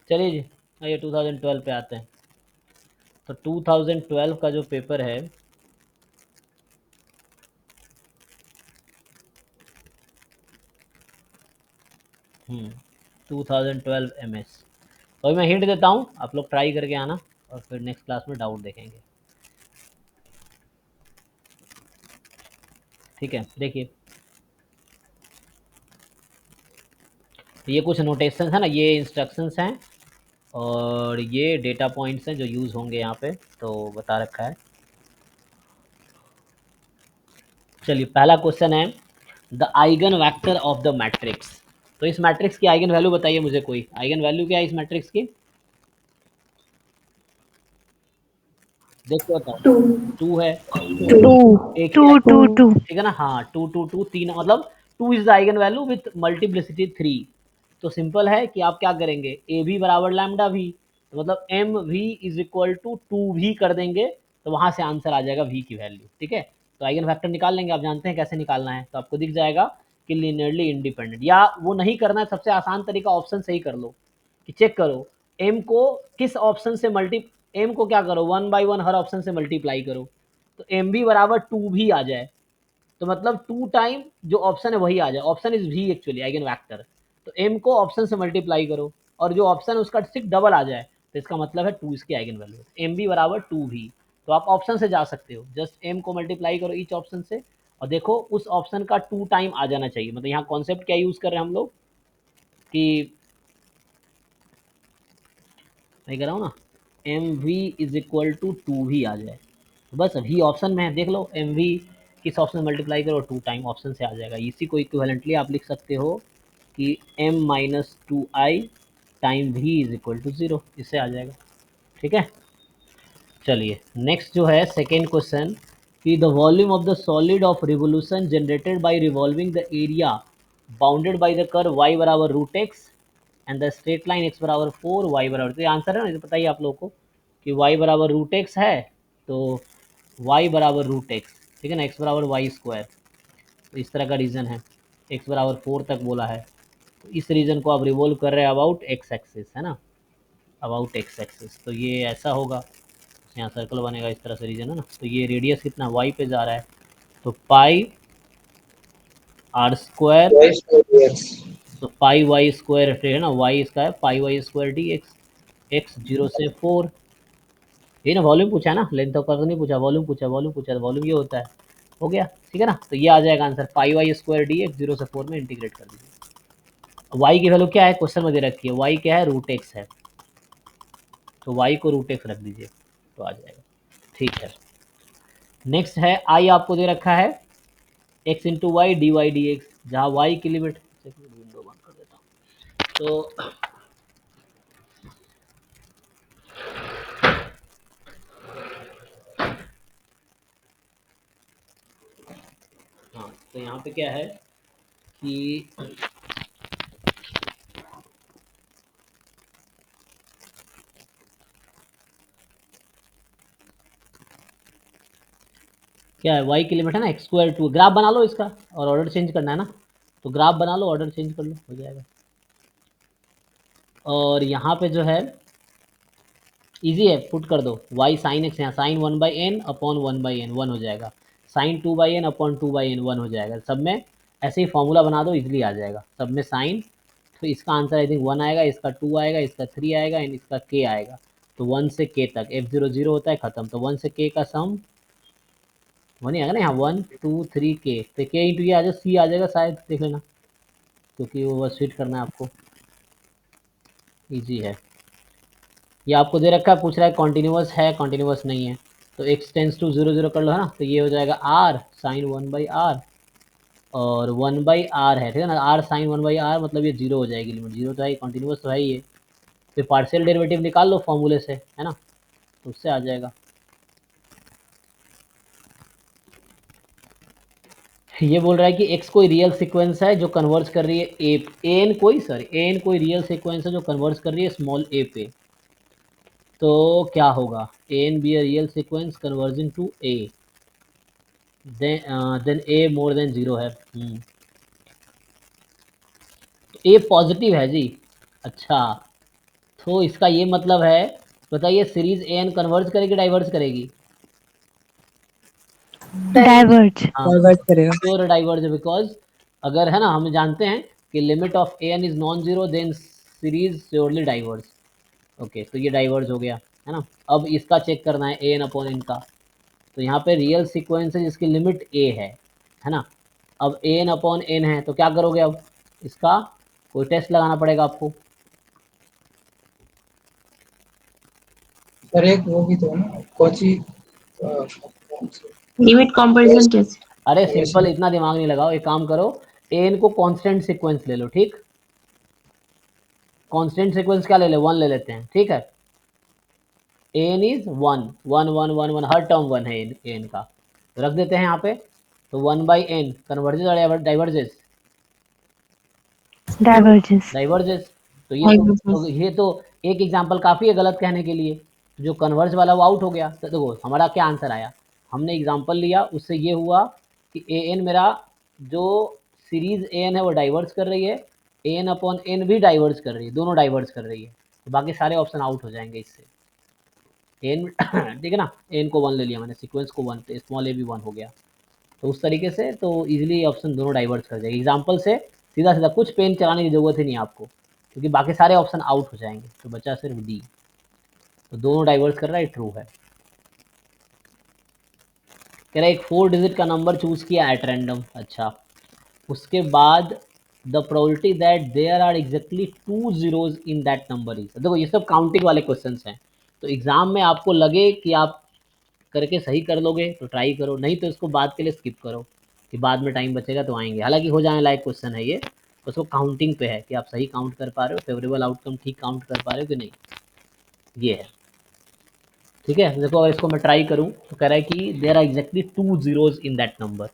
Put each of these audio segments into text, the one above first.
चलिए जी, आइए 2012 पे आते हैं। तो 2012 का जो पेपर है, हम्म 2012 MS। तो अभी मैं हिंट देता हूँ, आप लोग ट्राई करके आना और फिर नेक्स्ट क्लास में डाउट देखेंगे। ठीक है, देखिए ये कुछ नोटेशंस है ना, ये इंस्ट्रक्शंस हैं और ये डेटा पॉइंट्स हैं जो यूज़ होंगे यहाँ पे, तो बता रखा है। चलिए पहला क्वेश्चन है, the eigen vector of the matrix. तो इस मैट्रिक्स की आइगन वैल्यू बताइए मुझे, कोई आइगन वैल्यू क्या है इस मैट्रिक्स की? देखो बताओ। टू 2 है, टू एक टू है, टू टू ठीक है ना, हाँ 2 2 2 3, मतलब 2 is the eigen value with multiplicity 3। तो सिंपल है कि आप क्या करेंगे, ए भी बराबर लैम्डा भी, तो मतलब M V is equal to 2 भी कर देंगे, तो वहां से आंसर आ जाएगा वी की वैल्यू। ठीक है, तो आइगन फैक्टर निकाल लेंगे, आप जानते हैं कैसे निकालना है, तो आपको दिख जाएगा कि लीनियरली इंडिपेंडेंट, या वो नहीं करना है, सबसे आसान तरीका ऑप्शन से ही कर लो, कि चेक करो एम को किस ऑप्शन से एम को क्या करो, 1/1 हर ऑप्शन से मल्टीप्लाई करो, तो एम भी बराबर 2 भी आ जाए, तो मतलब 2 टाइम जो ऑप्शन है वही आ जाए, option is V actually eigen vector. तो एम को ऑप्शन से मल्टीप्लाई करो और जो ऑप्शन है उसका सिर्फ डबल आ जाए, तो इसका मतलब है 2 इसकी आइगन वैल्यू, एम बी बराबर 2 भी। तो आप ऑप्शन से जा सकते हो, जस्ट एम को मल्टीप्लाई करो ईच ऑप्शन से, और देखो उस ऑप्शन का 2 टाइम आ जाना चाहिए। मतलब यहाँ कॉन्सेप्ट क्या यूज कर रहे हैं हम लोग, कि मैं कह रहा हूँ ना, M V is equal to 2 भी आ जाए, तो बस वी ऑप्शन में है, देख लो एम वी किस ऑप्शन में मल्टीप्लाई करो, 2 टाइम ऑप्शन से आ जाएगा। इसी को इक्विवेलेंटली आप लिख सकते हो कि m minus 2i time v is equal to 0, इससे आ जाएगा। ठीक है, चलिए नेक्स्ट जो है सेकेंड क्वेश्चन, कि the volume of the solid of revolution generated by revolving the area bounded by the curve y बराबर root X and the straight line x बराबर 4, y बराबर, तो ये आंसर है ना, ये तो बताइए आप लोगों को कि y बराबर रूट एक्स है, तो y बराबर रूट एक्स, ठीक है ना, x बराबर वाई स्क्वायर, तो इस तरह का रीजन है, x बराबर 4 तक बोला है, तो इस रीजन को आप रिवॉल्व कर रहे हैं अबाउट एक्स एक्सिस, है ना, अबाउट एक्स एक्सिस, तो ये ऐसा होगा, यहाँ सर्कल बनेगा इस तरह से रीजन, है ना, तो ये रेडियस कितना वाई पे जा रहा है, तो पाई आर स्क्वायर, तो पाई वाई स्क्वायर है ना, वाई इसका है pi Y square D X, X 0 से 4, ये ना वॉल्यूम पूछा है ना, लेंथ ऑफ कर्व नहीं पूछा, वॉल्यूम पूछा, वॉल्यूम पूछा, तो वॉल्यूम ये होता है, हो गया, ठीक है ना, तो ये आ जाएगा आंसर, पाई वाई स्क्वायर डी एक्स 0 से 4 में इंटीग्रेट कर दीजिए। वाई की वैल्यू क्या है क्वेश्चन में दे रखी है, वाई क्या है, रूट एक्स है, तो वाई को रूट एक्स रख दीजिए तो आ जाएगा। ठीक है, नेक्स्ट है आई आपको दे रखा है X into Y D Y D X, जहाँ वाई की लिमिट, विंडो बंद कर देता हूँ, तो हाँ, तो यहाँ पे क्या है कि क्या है, वाई की लिमिट है ना एक्स स्क्वायर टू, ग्राफ बना लो इसका, और ऑर्डर चेंज करना है ना, तो ग्राफ बना लो, ऑर्डर चेंज कर लो, हो जाएगा। और यहाँ पे जो है इजी है, पुट कर दो वाई साइन एक्स, यहाँ साइन 1/n अपॉन 1/n 1 हो जाएगा, साइन 2/n अपॉन 2/n 1 हो जाएगा, सब में ऐसे ही फॉर्मूला बना दो, इजीली आ जाएगा सब में साइन, तो इसका आंसर आई थिंक 1 आएगा, इसका 2 आएगा, इसका 3 आएगा एंड इसका k आएगा, तो 1 से k तक f0 0 होता है खत्म, तो 1 से k का सम 1 ही आएगा ना, यहाँ 1 2 3 k, तो k इंटू ये आ जाएगा, c आ जाएगा शायद, देख लेना, क्योंकि वो बस फिट करना है आपको, ईजी है। ये आपको दे रखा है, पूछ रहा है कॉन्टिन्यूस है कॉन्टिन्यूस नहीं है, तो एक्स टेंस टू 0 0 कर लो, है ना, तो ये हो जाएगा आर साइन 1/r, और 1/r है, ठीक है ना, आर साइन 1/r, मतलब ये 0 हो जाएगी लिमिट, 0 तो है, कॉन्टिन्यूस तो है ये, फिर पार्शियल डेरिवेटिव निकाल लो फॉर्मूले से, है ना, तो उससे आ जाएगा। ये बोल रहा है कि x कोई रियल सीक्वेंस है जो कन्वर्ज कर रही है एन कोई, सॉरी एन कोई रियल सीक्वेंस है जो कन्वर्ज कर रही है स्मॉल ए पे, तो क्या होगा, N be a real sequence converging to A, then A more than 0 है, तो ए पॉजिटिव है जी, अच्छा, तो इसका ये मतलब है, बताइए सीरीज ए एन कन्वर्ज करेगी डाइवर्ज करेगी? डाइवर्ज। हाँ, डाइवर्ट करेगा। श्योर डाइवर्ज, बिकॉज अगर है ना, हम जानते हैं कि limit of A N is non zero then series surely diverge. Okay, तो ये डाइवर्ज हो गया है ना। अब इसका चेक करना है ए एन अपॉन एन का। तो यहाँ पे रियल सीक्वेंस है जिसकी लिमिट ए है ना। अब ए एन अपॉन एन है तो क्या करोगे, अब इसका कोई टेस्ट लगाना पड़ेगा आपको। सर एक वो भी तो है ना, कोची लिमिट कंपैरिजन टेस्ट। अरे सिंपल, इतना दिमाग नहीं लगाओ, एक काम करो, ए एन को कांस्टेंट सीक्वेंस ले लो, ठीक। कांस्टेंट सीक्वेंस क्या ले ले, 1 ले लेते हैं, ठीक है। एन इज 1 1 1 1 1, हर टर्म 1 है एन का, तो रख देते हैं यहाँ पे। तो 1/n कन्वर्जेस और डाइवर्जेस? डाइवर्जेस। डाइवर्जेस। तो ये तो एक एग्जांपल काफ़ी है गलत कहने के लिए। जो कन्वर्ज वाला वो आउट हो गया। तो देखो हमारा क्या आंसर आया, हमने एग्जांपल लिया, उससे ये हुआ कि ए एन मेरा जो सीरीज ए एन है वो डाइवर्स कर रही है, ए एन अपॉन एन भी डाइवर्स कर रही है, दोनों डाइवर्स कर रही है। तो बाकी सारे ऑप्शन आउट हो जाएंगे इससे। एन ठीक है ना, एन को 1 ले लिया मैंने, सीक्वेंस को 1, तो स्मॉल ए भी 1 हो गया। तो उस तरीके से तो इजीली ऑप्शन दोनों डाइवर्स कर जाएगी। एग्जांपल से सीधा सीधा कुछ पेन चलाने की ज़रूरत ही नहीं है आपको, क्योंकि बाकी सारे ऑप्शन आउट हो जाएंगे, तो बचा सिर्फ डी। तो दोनों डाइवर्स कर रहा है, ट्रू है। कह रहा है एक 4 डिजिट का नंबर चूज किया एट रैंडम, अच्छा, उसके बाद the probability that there are exactly 2 zeros in that number is. देखो ये सब काउंटिंग वाले क्वेश्चंस हैं, तो एग्जाम में आपको लगे कि आप करके सही कर लोगे तो ट्राई करो, नहीं तो इसको बाद के लिए स्किप करो कि बाद में टाइम बचेगा तो आएंगे। हालांकि हो जाने लायक क्वेश्चन है ये, उसको काउंटिंग पे है कि आप सही काउंट कर पा रहे हो, फेवरेबल आउटकम ठीक काउंट कर पा रहे हो कि नहीं, ये है। ठीक है, देखो अगर इसको मैं ट्राई करूं तो कह रहा है कि there are exactly 2 zeros in that number.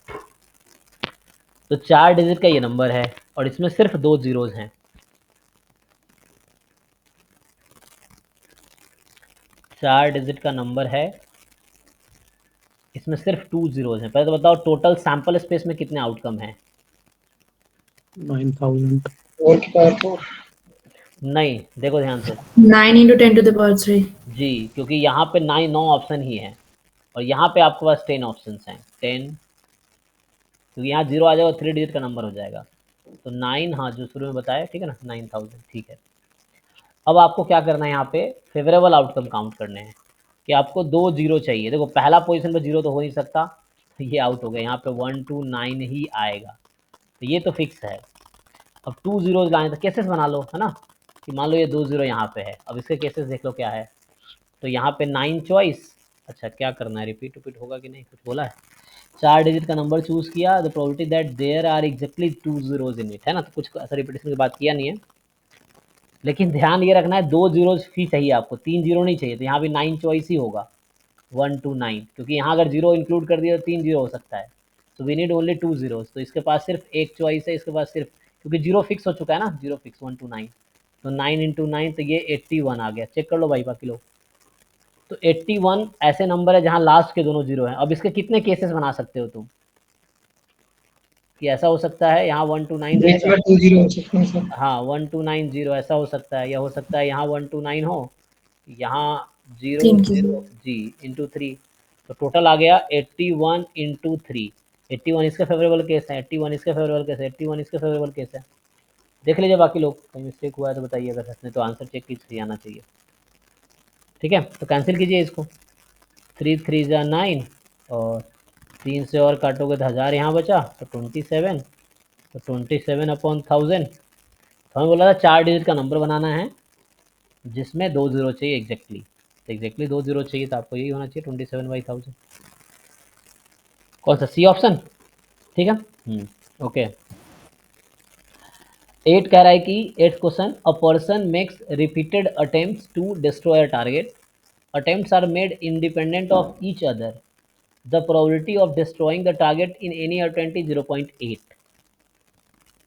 तो 4 डिजिट का ये नंबर है और इसमें सिर्फ 2 zeros हैं। 4 डिजिट का नंबर है, इसमें सिर्फ 2 zeros हैं। पहले तो बताओ टोटल सैंपल स्पेस में कितने आउटकम हैं? 9000 4 की पावर 4। नहीं, देखो ध्यान से 9 into 10 to the power 3। जी, क्योंकि यहाँ पे 9 ऑप्शन ही है और यहाँ पे आपके पास 10 ऑप्शन हैं। 10, क्योंकि यहाँ 0 आ जाएगा, 3 डिजिट का नंबर हो जाएगा। तो 9, हाँ जो शुरू में बताया, ठीक है ना, 9000, ठीक है। अब आपको क्या करना है, यहाँ पे फेवरेबल आउटकम काउंट करने हैं कि आपको 2 जीरो चाहिए। देखो पहला पोजीशन पे 0 तो हो नहीं सकता, तो ये आउट हो गया, यहाँ पे 1 2 9 ही आएगा, तो ये तो फिक्स है। अब 2 zeros लाने तो केसेस बना लो, है ना, कि मान लो ये 2 0 यहाँ पे है। अब इसके केसेस देख लो क्या है। तो यहाँ पे 9 चॉइस, अच्छा क्या करना है, रिपीट होगा कि नहीं, कुछ बोला है। 4 डिजिट का नंबर चूज किया, the probability that there are exactly 2 zeros in it, है ना, तो कुछ ऐसा रिपीटेशन की बात किया नहीं है। लेकिन ध्यान ये रखना है 2 zeros ही चाहिए आपको, 3 जीरो नहीं चाहिए। तो यहाँ भी 9 चॉइस ही होगा, 1 2 9, क्योंकि यहाँ अगर 0 इंक्लूड कर दिया तो 3 जीरो हो सकता है। तो वी नीड ओनली 2 zeros। तो इसके पास सिर्फ एक चॉइस है, इसके पास सिर्फ, क्योंकि 0 फिक्स हो चुका है ना, 0 फिक्स 1 2 9। तो 9 into 9 तो ये 81 आ गया। चेक कर लो भाई बाकी लोग। तो 81 ऐसे नंबर है जहां लास्ट के दोनों जीरो हैं। अब इसके कितने केसेस बना सकते हो तुम, कि ऐसा हो सकता है यहाँ 1 2 9 बीच में 2 0 हो सकते हैं सर। हाँ 1 2 9 0 ऐसा हो सकता है, या हो सकता है यहाँ 1 2 9 हो, यहाँ 0 3 की। 0 जी इंटू 3। तो टोटल आ गया 81 इंटू 3। 81 इसका फेवरेबल केस है, 81 इसका फेवरेबल केस है, 81 इसका फेवरेबल केस है। देख लीजिए बाकी लोग, कहीं मिस्टेक हुआ है तो बताइए, अगर सच में तो आंसर चेक कीजिए, आना चाहिए। ठीक है, तो कैंसिल कीजिए इसको। 3 3 जा 9, और 3 से और काटोगे तो 1000 यहाँ बचा, तो 27। तो 27 अपॉन 1000। तो हमें बोला था 4 डिजिट का नंबर बनाना है जिसमें 2 जीरो चाहिए एग्जैक्टली। तो एग्जैक्टली 2 जीरो चाहिए, तो आपको यही होना चाहिए 27/1000। कौन सा, सी ऑप्शन, ठीक है। ओके। 8 कह रहा है कि 8th question, a person makes repeated attempts to destroy a target. Attempts are made independent of each other. The probability of destroying the target in any attempt is 0.8।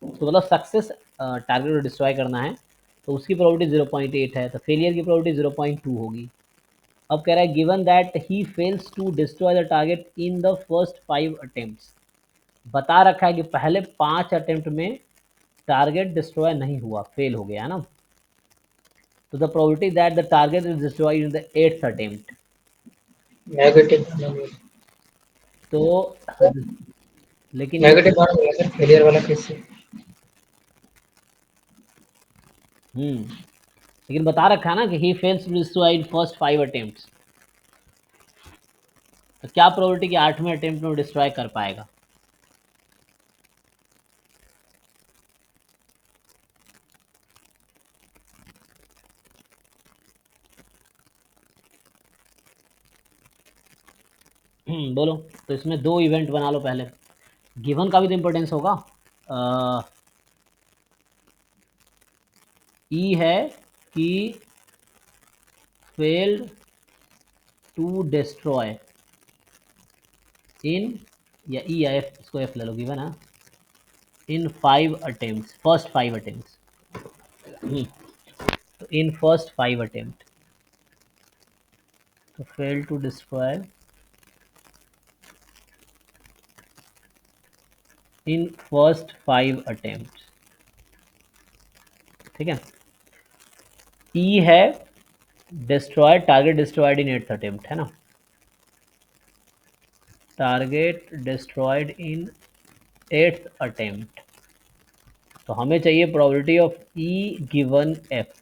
तो मतलब success target को destroy करना है तो उसकी probability 0.8 है, तो failure की प्रोबेबिलिटी 0.2 होगी। अब कह रहा है given that he fails to destroy the target in the first 5 attempts. बता रखा है कि पहले 5 अटेम्प्ट में टारगेट डिस्ट्रॉय नहीं हुआ, फेल हो गया, है ना। तो the probability that the target is destroyed in the 8th attempt, negative तो लेकिन ये नेगेटिव बार बोला सर, फेलियर वाला कैसे? लेकिन बता रखा है ना कि he fails to destroy in first 5 attempts, तो क्या प्रोबेबिलिटी कि 8वें अटेम्प्ट में डिस्ट्रॉय कर पाएगा? बोलो। तो इसमें 2 इवेंट बना लो पहले, गिवन का भी तो इम्पोर्टेंस होगा। ई है कि फेल्ड टू डिस्ट्रॉय इन, या ई या एफ, इसको एफ ले लो, गिवन है, इन 5 अटेम्प्ट्स, फर्स्ट 5 अटेम्प्ट्स। तो इन फर्स्ट 5 अटेम्प्ट, तो fail to destroy in first 5 attempt, ठीक है। ई है destroyed, target destroyed in 8th attempt, है ना, target destroyed in 8th attempt. तो हमें चाहिए probability of E given F,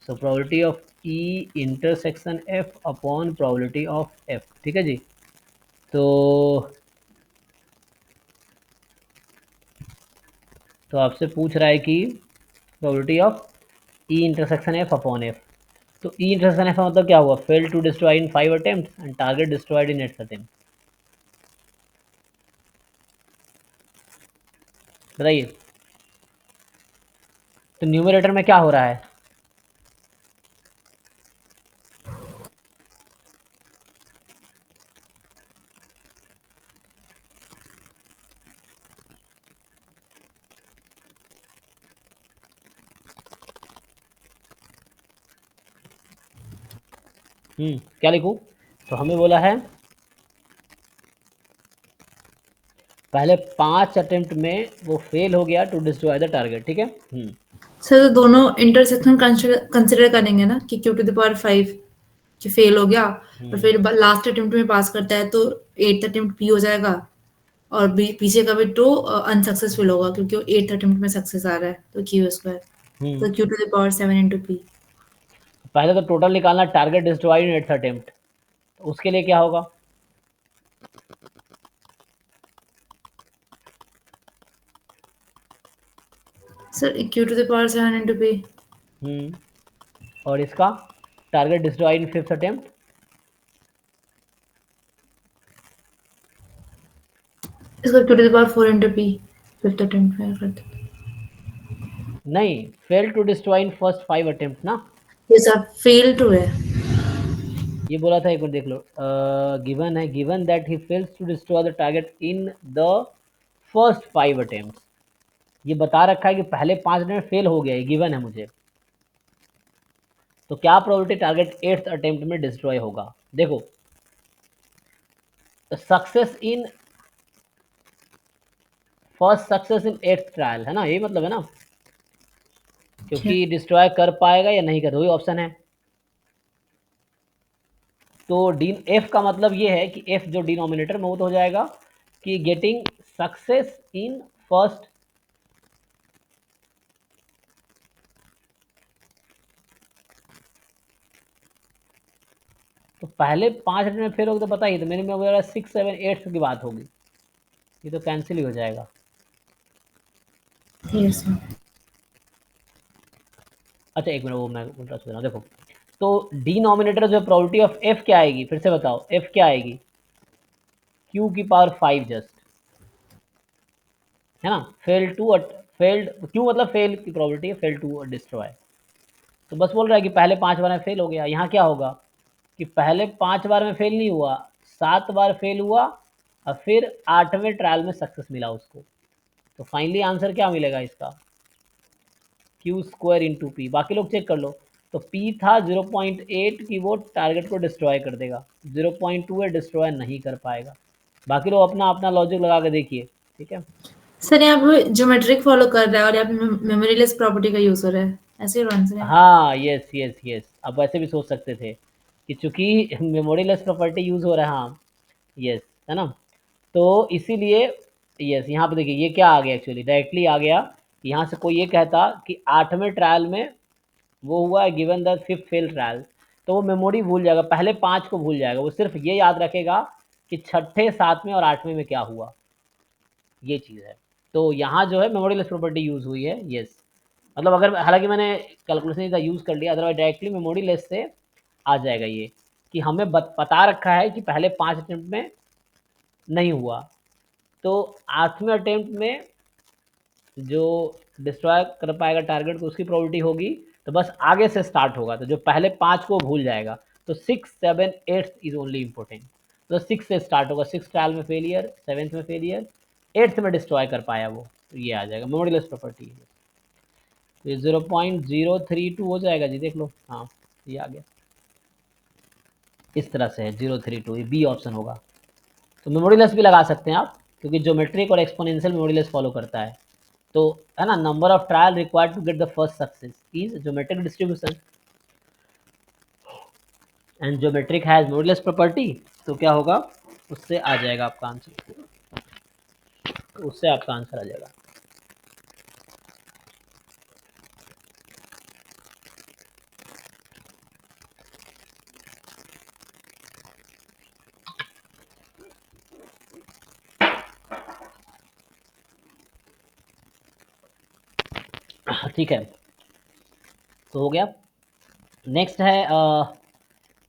so probability of E intersection F upon probability of F, ठीक है जी। तो आपसे पूछ रहा है कि probability of E intersection F upon F, तो ई इंटरसेक्शन एफ का मतलब क्या हुआ? Fail to destroy in 5 attempt and target destroyed in 8th attempt. बताइए, तो न्यूमरेटर में क्या हो रहा है? क्या लिखूं? तो हमें बोला है पहले 5 अटेम्प्ट में वो फेल हो गया टू डिस्ट्रॉय द टारगेट, ठीक है। सर तो दोनों इंटरसेक्शन कंसिडर करेंगे ना कि क्यू टू द पावर 5 कि फेल हो गया और फिर लास्ट अटेम्प्ट में पास करता है तो 8th अटेम्प्ट भी हो जाएगा, और पीछे का भी तो अनसक्सेसफुल होगा क्योंकि वो 8th अटेम्प्ट में सक्सेस आ रहा है, तो क्यू स्क्वायर, तो Q to the power 7 into P. पहले तो टोटल निकालना, target destroyed in 8th attempt, तो उसके लिए क्या होगा? Sir Q to the power 7 into P, और इसका target destroyed in 5th attempt, इसको Q to the power 4 into P 5th attempt में करते नहीं, fail to destroy in first 5 attempt ना, ये सर फेल टू है। ये बोला था, एक बार देख लो। गिवन है, given that he fails to destroy the target in the first 5 attempt, ये बता रखा है कि पहले 5 अटेम्प्ट फेल हो गया, ये गिवन है मुझे। तो क्या प्रोबेबिलिटी टारगेट 8th अटेम्प्ट में डिस्ट्रॉय होगा? देखो, success in first, success in 8th trial, है ना, यही मतलब है ना, क्योंकि डिस्ट्रॉय कर पाएगा या नहीं कर, वही ऑप्शन है। तो डी एफ का मतलब ये है कि एफ जो डिनोमिनेटर में वो तो हो जाएगा कि गेटिंग सक्सेस इन फर्स्ट, तो पहले 5 अटेम्प्ट में फेल होगी तो बताइए, तो मेरे में वगैरह 6, 7, 8 की बात होगी, ये तो कैंसिल ही हो जाएगा। Yes sir. अच्छा एक मिनट, वो मैं उल्टा सोच रहा हूँ, देखो, तो डिनोमिनेटर जो प्रोबेबिलिटी ऑफ एफ क्या आएगी, फिर से बताओ, एफ क्या आएगी? क्यू की पावर 5 जस्ट, है ना, फेल्ड, क्यू मतलब फेल की प्रोबेबिलिटी है, फेल टू डिस्ट्रॉय। तो बस बोल रहा है कि पहले 5 बार में फेल हो गया, यहाँ क्या होगा कि पहले 5 बार में फेल नहीं हुआ, 7 बार फेल हुआ और फिर 8वें ट्रायल में सक्सेस मिला उसको। तो फाइनली आंसर क्या मिलेगा इसका? Q square into P. बाकी लोग चेक कर लो, तो पी था 0.8 की, वो टारगेट को डिस्ट्रॉय कर देगा, 0.2 है, डिस्ट्रॉय नहीं कर पाएगा। बाकी लोग अपना अपना लॉजिक लगा के देखिए, ठीक है। सर यहाँ पे ज्योमेट्रिक फॉलो कर रहा है और यहाँ पे मेमोरी लेस प्रॉपर्टी का यूज हो रहा है। ऐसे ही आंसर है। हाँ यस यस यस, अब वैसे भी सोच सकते थे कि चूंकि मेमोरी लेस प्रॉपर्टी यूज हो रहा है, हाँ यस, है ना। तो इसीलिए यस, यहाँ पे देखिए ये क्या आ गया, एक्चुअली डायरेक्टली आ गया। यहाँ से कोई ये कहता कि 8वें ट्रायल में वो हुआ है given the 5th fail trial, तो वो मेमोरी भूल जाएगा, पहले 5 को भूल जाएगा, वो सिर्फ ये याद रखेगा कि 6ठे 7वें और 8वें में क्या हुआ, ये चीज़ है। तो यहाँ जो है मेमोरी लेस प्रॉपर्टी यूज हुई है, यस। मतलब अगर, हालांकि मैंने कैलकुलेशन का यूज़ कर लिया, अदरवाइज डायरेक्टली मेमोरी लेस से आ जाएगा ये, कि हमें बता रखा है कि पहले 5 अटेम्प्ट में नहीं हुआ, तो 8वें अटेम्प्ट में जो डिस्ट्रॉय कर पाएगा टारगेट को उसकी प्रोबेबिलिटी होगी, तो बस आगे से स्टार्ट होगा, तो जो पहले 5 को भूल जाएगा, तो 6 7 8 इज ओनली इम्पोर्टेंट, तो 6 से स्टार्ट होगा, 6 ट्रायल में फेलियर, 7th में फेलियर, 8th में डिस्ट्रॉय कर पाया वो, तो ये आ जाएगा मेमोरी लेस प्रॉपर्टी। तो ये 0.032 हो जाएगा जी, देख लो, हाँ ये आ गया, इस तरह से है 032, ये बी ऑप्शन होगा। तो मेमोरी लेस भी लगा सकते हैं आप, क्योंकि ज्योमेट्रिक और एक्सपोनेंशियल मेमोरी लेस फॉलो करता है, तो है ना, number of trial required to get the first success is geometric distribution, and geometric has memory less property, तो क्या होगा, उससे आ जाएगा आपका आंसर, उससे आपका आंसर आ जाएगा। ठीक है, तो हो गया। नेक्स्ट है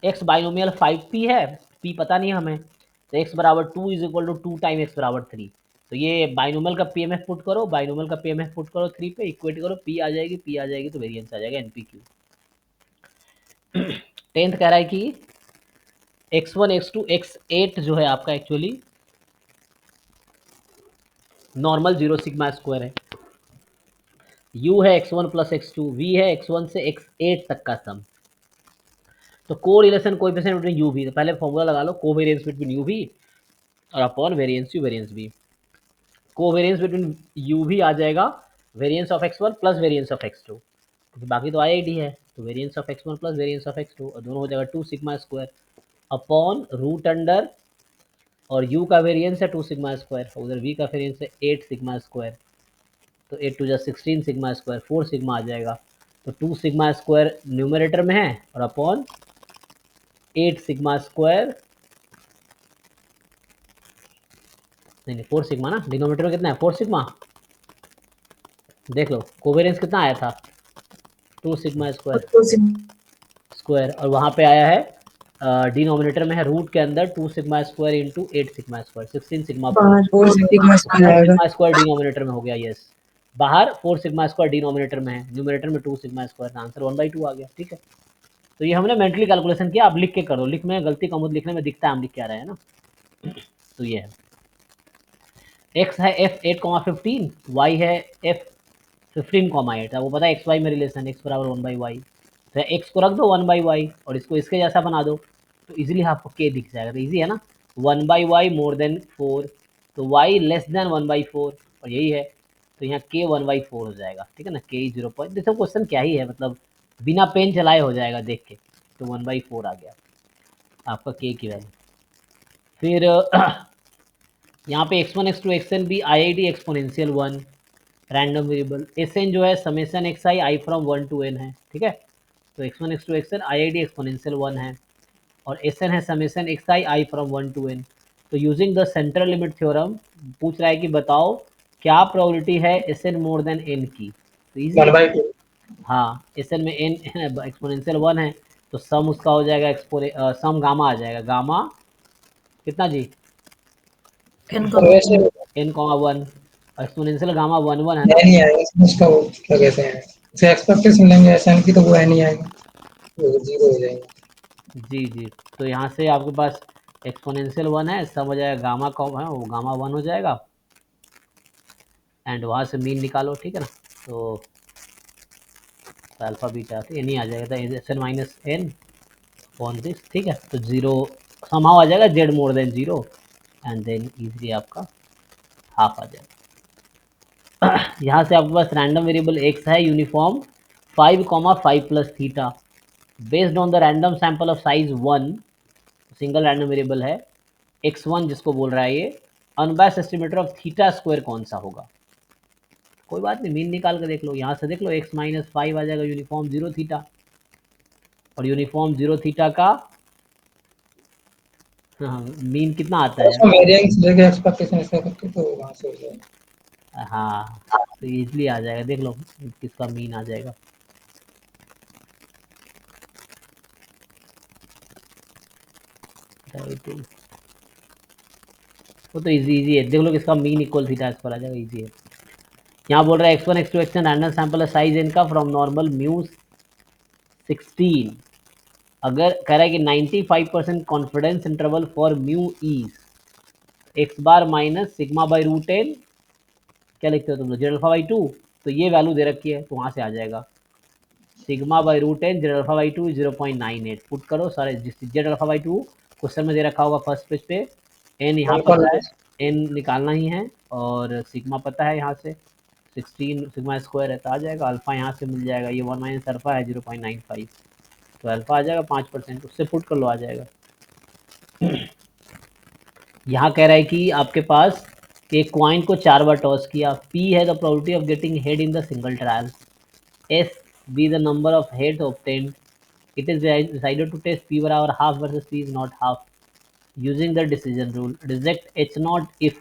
एक्स बाइनोमियल 5p है, p पता नहीं हमें, तो x बराबर 2 is equal to 2 time x बराबर 3, तो ये बाइनोमियल का pmf पुट करो, बाइनोमियल का pmf पुट करो 3 पे, इक्वेट करो, p आ जाएगी तो वेरिएंस आ जाएगा npq। 10th कह रहा है कि x1 x2 x8 जो है आपका एक्चुअली नॉर्मल 0 सिग्मा स्क्वायर है, u है x1 प्लस x2, v है x1 से x8 तक का सम, तो को रिलेशन कोएफिशिएंट बिटवीन यू भी, तो पहले फॉर्मूला लगा लो, कोवेरिएंस बिटवीन यू भी और अपॉन वेरिएंस यू वेरिएंस भी, कोवेरिएंस बिटवीन यू भी आ जाएगा variance of x1 plus variance of x2, क्योंकि बाकी तो आई है, तो variance of x1 plus variance of x2, और दोनों हो जाएगा 2 sigma square upon root under, और u का वेरिएंस है 2 सिग्मा स्क्वायर, उधर v का वेरिएंस है 8 सिग्मा स्क्वायर, तो 8 टू जा 16 सिग्मा स्क्वायर, 4 सिग्मा आ जाएगा, तो 2 सिग्मा स्क्वायर न्यूमरेटर में है और अपॉन 8 सिग्मा स्क्वायर, नहीं 4 सिग्मा ना, डिनोमिनेटर में कितना है 4 सिग्मा, देख लो कोवेरिएंस कितना आया था 2 सिग्मा स्क्वायर, और वहाँ पे आया है डिनोमिनेटर में है रूट के अंदर 2 sigma square into 8 sigma square, 16 sigma 4 sigma square denominator में हो गया, यस, बाहर 4 सिग्मा स्क्वायर डिनोमिनेटर में है, न्यूमरेटर में 2 सिग्मा स्क्वायर, आंसर 1/2 आ गया। ठीक है, तो ये हमने मेंटली कैलकुलेशन किया, आप लिख के करो, लिख में गलती कम लिखने में दिखता है हम लिख क्या रहे हैं ना। तो ये है x है f8,15, y है f15,8, वो पता है एक्स वाई में रिलेशन, x बराबर 1/y, तो x को रख दो 1/y और इसको इसके जैसा बना दो, तो इजीली आपको k दिख जाएगा, तो इजी है ना, 1/y मोर देन 4, तो y लेस देन 1/4, और यही है, तो यहाँ k 1/4 हो जाएगा। ठीक है ना, k 0 पॉइंट, देखो क्वेश्चन क्या ही है, मतलब बिना पेन चलाए हो जाएगा देख के, तो 1/4 आ गया आपका k की वैल्यू। फिर यहाँ पे x1 x2 xn भी IID exponential 1 random variable, SN जो है summation xi i from 1 to n है। ठीक है, तो x1 x2 xn IID exponential 1 है, और SN है summation xi i from 1 to n। तो using the central limit theorem पूछ रहा है कि बताओ क्या प्रोबेबिलिटी है SN मोर देन n की, तो इजी, 1/2 हाँ SN में n एक्सपोनेंशियल 1 है, तो सम उसका हो जाएगा सम गामा आ जाएगा, गामा कितना जी n,1, एक्सपोनेंशियल गामा 1 1 है ना, नहीं आएगा इसमें, उसका वो क्या कहते हैं, उसे एक्सपेक्टेशन लेंगे एसएन की, तो वो है नहीं आएगा, वो 0 हो जाएगा। जी जी, तो यहाँ से आपके पास एक्सपोनेंशियल 1 है, सब हो जाएगा गामा का है, वो गामा 1 हो जाएगा, एंड वहाँ से मीन निकालो। ठीक है ना, तो अल्फा बीटा तो एन ही आ जाएगा, N minus N on this. ठीक है, तो 0 समाव आ जाएगा Z more than 0, and then easily आपका हाफ आ जाएगा। यहाँ से आपके पास रैंडम वेरिएबल एक्स है uniform 5, 5 + theta based on the random sample of size 1, single random variable है, x1 जिसको बोल रहा है ये, unbiased estimator of theta square कौन सा होगा। कोई बात नहीं, मीन निकाल के देख लो, यहाँ से देख लो x - 5 आ जाएगा यूनिफॉर्म 0 थीटा, और यूनिफॉर्म 0 थीटा का हाँ, मीन कितना आता है। उसमें वेरिएंस लेके एक्सपेक्टेशन इसका करके तो वहां से हो जाएगा। हाँ, तो इजली आ जाएगा, देख लो किसका मीन आ जाएगा। वो तो इजी है, देख लो किसका मीन इक्वल थीटा स्क्वायर आ जाएगा, इजी है। यहाँ बोल रहा है x1 x2 xn random sample size इनका फ्रॉम नॉर्मल म्यू 16, अगर कह रहा है कि 95% confidence interval for mu is X bar minus sigma by root N, क्या लिखते हो तुम लोग, जेड अल्फा बाई 2, तो ये वैल्यू दे रखी है तो वहाँ से आ जाएगा sigma by root N Z alpha by 2 0.98, put करो सारे, जेड अल्फा बाई 2 क्वेश्चन में दे रखा होगा फर्स्ट पेज पे, एन यहाँ पता है, एन निकालना ही है, और सिग्मा पता है यहाँ से 16 सिग्मा स्क्वायर है तो आ जाएगा, अल्फा यहाँ से मिल जाएगा, ये 1 माइनस अल्फा है 0.95, तो अल्फा आ जाएगा 5%, उससे पुट कर लो आ जाएगा। यहाँ कह रहा है कि आपके पास एक क्वाइन को 4 बार टॉस किया, P है the probability of getting head in the single trial, S be the number of heads obtained, it is decided to test P बराबर half versus P is not half using the decision rule, reject H naught if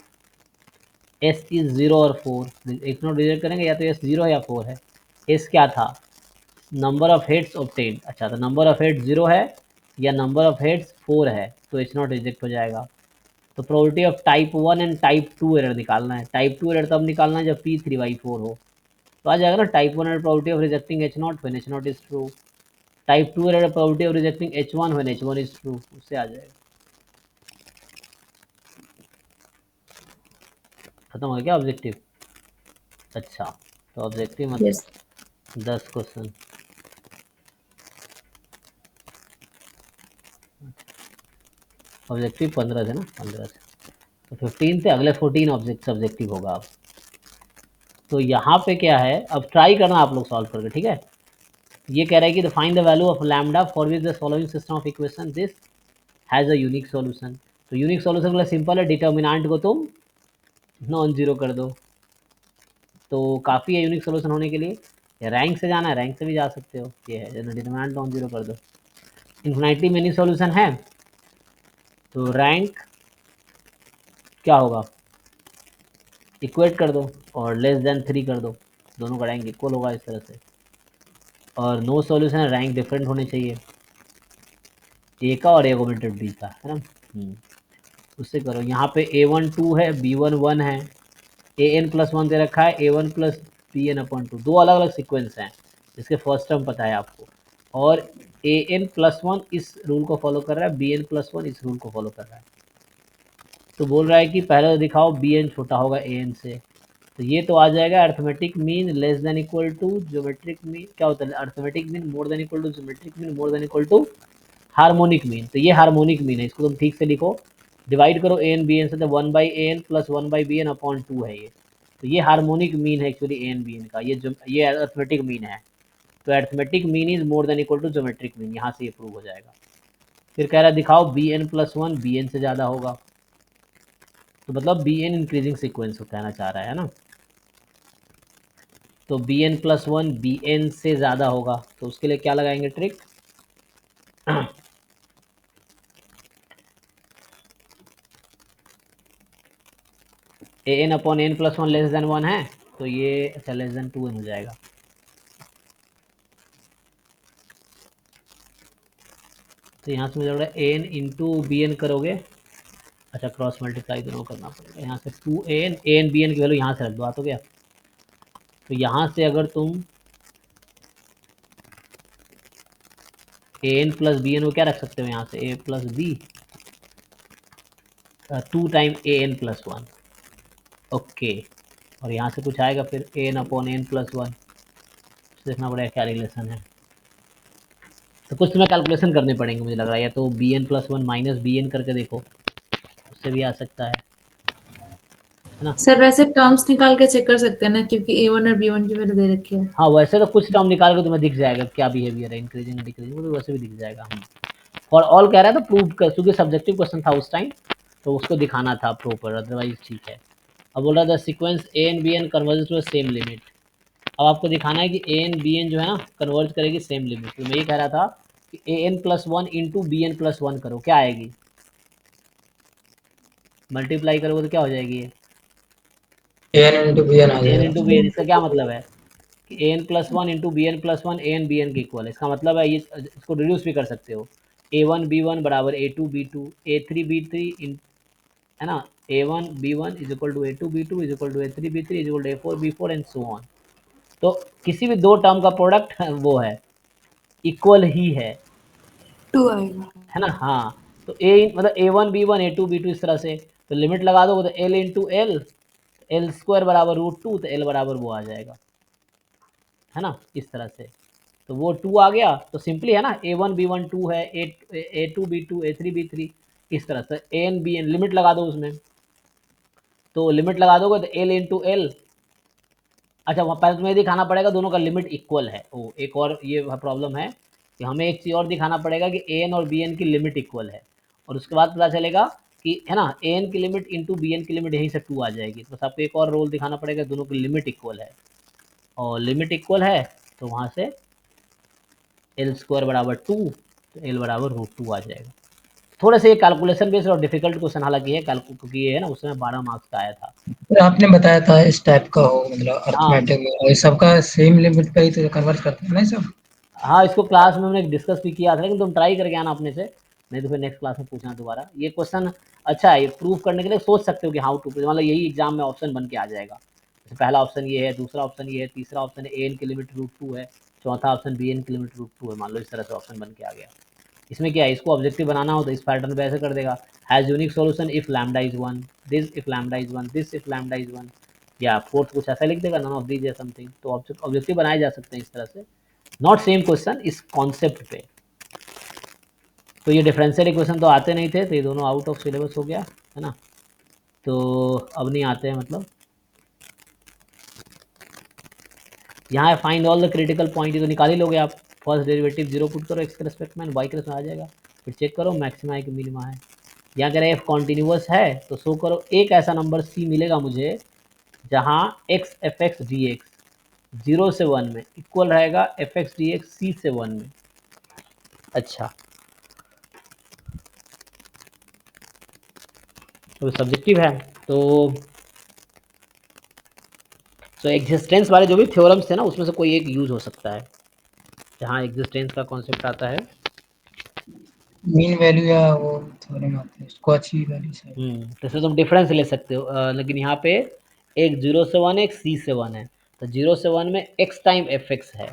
S is 0 और 4, H naught reject करेंगे या तो S 0 है या 4 है, S क्या था, नंबर ऑफ हेड्स ऑब्टेन्ड, अच्छा तो नंबर ऑफ हेड्स 0 है या नंबर ऑफ हेड्स 4 है तो H naught रिजेक्ट हो जाएगा। तो probability of type 1 and type 2 error निकालना है, टाइप 2 एरर तब निकालना है जब P 3/4 हो, तो आ जाएगा ना type 1 error probability of rejecting H naught when H naught is true, type 2 error probability of rejecting H1 when H1 is true, उससे आ जाएगा। खत्म हो गया ऑब्जेक्टिव। अच्छा तो ऑब्जेक्टिव मतलब Yes. 10 क्वेश्चन, ऑब्जेक्टिव 15 थे ना, 15 से तो 15 से अगले 14 ऑब्जेक्टिव होगा अब। तो यहाँ पे क्या है, अब ट्राई करना आप लोग सॉल्व करके, ठीक है। ये कह रहा है कि find the value of lambda for which the following system of equation this has a unique solution. तो यूनिक सॉल्यूशन के लिए सिंपल है, डिटर्मिनेंट को तुम नॉन जीरो कर दो, तो काफ़ी है यूनिक सॉल्यूशन होने के लिए। या रैंक से जाना है, रैंक से भी जा सकते हो, ये है डिटर्मिनेंट नॉन जीरो कर दो। इन्फिनिटी मेनी सॉल्यूशन है तो रैंक क्या होगा, इक्वेट कर दो और लेस देन 3 कर दो, दोनों का रैंक इक्वल होगा इस तरह से। और नो सॉल्यूशन है, रैंक डिफरेंट होने चाहिए, ए का और एगोमेटेड बी का, है ना। उससे करो, यहाँ पे A1 2 है, B1 1 है, an+1 दे रखा है, A1 + Bn/2, दो अलग अलग सीक्वेंस हैं, इसके फर्स्ट टर्म पता है आपको, और an+1 इस रूल को फॉलो कर रहा है, Bn+1 इस रूल को फॉलो कर रहा है। तो बोल रहा है कि पहले तो दिखाओ Bn छोटा होगा an से, तो ये तो आ जाएगा arithmetic mean less than equal to geometric mean, क्या होता है arithmetic mean more than equal to geometric mean more than equal to harmonic mean, तो ये हार्मोनिक मीन है, इसको तुम ठीक से लिखो, डिवाइड करो an bn से, तो 1/an + 1/bn/2 है ये, तो ये हार्मोनिक मीन है एक्चुअली an bn का, ये अर्थमेटिक मीन है, तो arithmetic mean is more than equal to geometric mean, यहाँ से ये प्रूव हो जाएगा। फिर कह रहा है दिखाओ bn+1 bn से ज़्यादा होगा, तो मतलब bn इंक्रीजिंग सीक्वेंस कहना चाह रहा है ना, तो bn+1 bn से ज़्यादा होगा, तो उसके लिए क्या लगाएंगे ट्रिक, an/n+1 लेस देन 1 है, तो ये अच्छा लेस देन 2 हो जाएगा। तो यहाँ से मुझे लग रहा है an इंटू बी एन करोगे, अच्छा क्रॉस मल्टीप्लाई दोनों करना पड़ेगा, यहाँ से 2an bn की वैल्यू यहाँ से रख दो, बात हो गया। तो यहाँ से अगर तुम an + bn को क्या रख सकते हो, यहाँ से a + b 2 time an+1, okay, और यहाँ से कुछ आएगा फिर an/n+1, देखना पड़ेगा क्या रिलेशन है, तो कुछ तुम्हें कैलकुलेशन करने पड़ेंगे मुझे लग रहा है, या तो bn+1 - bn करके देखो, उससे भी आ सकता है। है ना। सर वैसे टर्म्स निकाल के चेक कर सकते हैं ना, क्योंकि A1 और B1 की वैल्यू दे रखी है। हाँ वैसे तो कुछ टर्म निकाल के तुम्हें दिख जाएगा क्या बिहेवियर है, इंक्रीजिंग डिक्रीजिंग, तो वैसे भी दिख जाएगा। फॉर ऑल कह रहा था प्रूव कर, क्योंकि सब्जेक्टिव क्वेश्चन था उस टाइम, तो उसको दिखाना था प्रॉपर, अदरवाइज ठीक है। अब बोल रहा था sequence A and B N converge to same limit. अब आपको दिखाना है कि ए एन बी एन जो है ना कन्वर्ज करेगी सेम लिमिट। तो मैं ये कह रहा था कि A N plus one into B N plus one करो, क्या आएगी, मल्टीप्लाई करोगे तो क्या हो जाएगी ये, एन इंटू बी एन आ ए एन जाएगा। Into B N. इसका क्या मतलब है कि A N plus one into B N plus one A N B N के इक्वल है। इसका मतलब है ये, इसको रिड्यूस भी कर सकते हो, ए वन बी वन बराबर A two B two, A three B three, है ना, A one B one is equal to A two B two is equal to A three B three is equal to A four B four and so on. तो किसी भी दो term का product वो है, equal ही है 2 आएगा। है ना। हाँ तो ए मतलब A one B one A two B two इस तरह से, तो लिमिट लगा दो तो L into L, L square बराबर रूट टू, तो एल बराबर वो आ जाएगा, है ना, इस तरह से। तो वो टू आ गया, तो सिंपली है ना, A one B one two है, A two B two, A three B three, इस तरह से A N B N limit लगा दो उसमें, तो लिमिट लगा दोगे तो एल इंटू एल। अच्छा वहाँ पहले तुम्हें दिखाना पड़ेगा दोनों का लिमिट इक्वल है। ओ एक और ये प्रॉब्लम है कि हमें एक चीज़ और दिखाना पड़ेगा कि ए एन और बी एन की लिमिट इक्वल है, और उसके बाद पता चलेगा कि है ना ए एन की लिमिट इंटू बी एन की लिमिट यहीं से टू आ जाएगी। तो बस आपको एक और रोल दिखाना पड़ेगा, दोनों की लिमिट इक्वल है, और लिमिट इक्वल है तो वहाँ से एल स्क्वायर बराबर टू, तो एल बराबर रूट टू आ जाएगा। थोड़े से ये कैलकुलेशन बेस्ड और डिफिकल्ट क्वेश्चन हालांकि है, क्योंकि ये है ना उसमें 12 मार्क्स का आया था। तो आपने बताया था इस टाइप का हो, मतलब हाँ अर्थमेटिक में, और सबका सेम लिमिट पे ही तो कन्वर्ट करते हैं ना ये सब। हाँ, इसको क्लास में हमने डिस्कस भी किया था, लेकिन तुम ट्राई करके आना अपने से, नहीं तो फिर नेक्स्ट क्लास में पूछना दोबारा। ये क्वेश्चन अच्छा है, ये प्रूव करने के लिए सोच सकते हो कि हाउ टू, मतलब यही एग्जाम में ऑप्शन बन के आ जाएगा। जैसे पहला ऑप्शन ये है, दूसरा ऑप्शन ये है, तीसरा ऑप्शन ए एन की लिमिट रूट टू है, चौथा ऑप्शन बी एन की लिमिट रूट टू है, मान लो इस तरह से ऑप्शन बन के आ गया। इसमें क्या है, इसको ऑब्जेक्टिव बनाना हो तो इस पैटर्न पे ऐसे कर देगा, has unique solution if lambda is one, this if lambda is one, this if lambda is one, या फोर्थ कुछ ऐसा लिख देगा, नॉन ऑफ दीज या समथिंग। तो ऑब्जेक्टिव बनाए जा सकते हैं इस तरह से, नॉट सेम क्वेश्चन इस कॉन्सेप्ट पे। तो ये डिफरेंशियल इक्वेशन तो आते नहीं थे, तो ये दोनों आउट ऑफ सिलेबस हो गया, है ना। तो अब नहीं आते हैं, मतलब यहाँ find all the critical point, ये तो निकाल ही लोगे आप। फर्स्ट डेरिवेटिव जीरो पुट करो एक्स के रेस्पेक्ट में, वाई के रेस्पेक्ट में आ जाएगा। फिर चेक करो मैक्सिमा है कि मिनिमा है। यहाँ कह रहे एफ कॉन्टिन्यूस है तो शो करो एक ऐसा नंबर सी मिलेगा मुझे जहाँ x F x D x 0 से 1 में इक्वल रहेगा एफ एक्स डी एक्स सी से 1 में। अच्छा तो सब्जेक्टिव है, तो एग्जिस्टेंस वाले जो भी थ्योरम्स थे ना उसमें से कोई एक यूज हो सकता है जहाँ एग्जिस्टेंस का कॉन्सेप्ट आता है। मीन वैल्यू या वो थ्योरम आते हैं, उसको अच्छी वैल्यू से। तो इसमें तुम डिफरेंस ले सकते हो, लेकिन यहाँ पे एक 0 से 1 एक सी से 1 है, तो 0 से 1 में x टाइम एफ एक्स है